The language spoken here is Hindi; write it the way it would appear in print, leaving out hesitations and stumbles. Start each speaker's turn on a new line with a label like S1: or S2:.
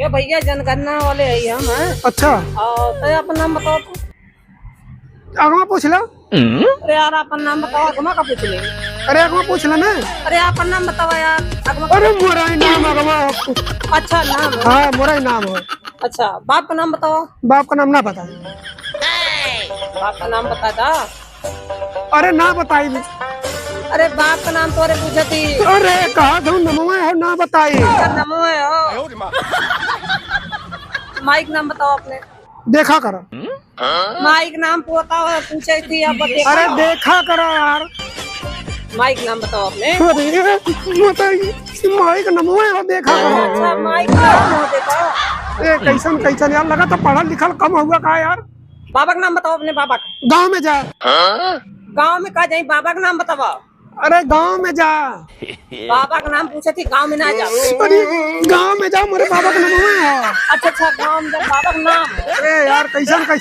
S1: ये भैया जनगणना वाले है हम हैं।
S2: अच्छा
S1: और तो अपन नाम बताओ तो।
S2: अगवा पूछ लो।
S1: अरे यार अपन नाम बताओ, अगमा का पूछ ले।
S2: अरे अगवा पूछ लो ना।
S1: अरे अपन नाम बताओ यार, अगमा।
S2: अरे मोरा ही नाम अगवा।
S1: अच्छा नाम है।
S2: हाँ मोरा ही नाम है।
S1: अच्छा बाप का नाम बताओ।
S2: बाप का नाम ना बता।
S1: बाप का नाम बता था।
S2: अरे ना बताई भी।
S1: अरे बाप का नाम तोरे पूछा थी।
S2: अरे कहा तू नमो है ना बताई।
S1: नमो है हो। माइक नाम बताओ अपने।
S2: देखा करो।
S1: माइक नाम पूछे थी अब देखा।
S2: अरे देखा करो यार।
S1: माइक नाम बताओ अपने।
S2: अरे बताइए माइक नमो है देखा करो।
S1: अच्छा माइक नाम हो देखा।
S2: ए कैसन कैसन यार लगा तो पढ़ा लिखल कम हुआ का यार।
S1: बाबा का नाम बताओ अपने बाबा का।
S2: गांव में जा।
S1: गांव में कहा जाए, बाबा का नाम बताओ।
S2: अरे गांव में जा।
S1: बाबा का नाम पूछे थी, गांव में ना जाओ।
S2: अरे गांव में जा मेरे बाबा का नाम है।
S1: अच्छा अच्छा गांव में बाबा का नाम है।
S2: अरे यार कैसन कैसन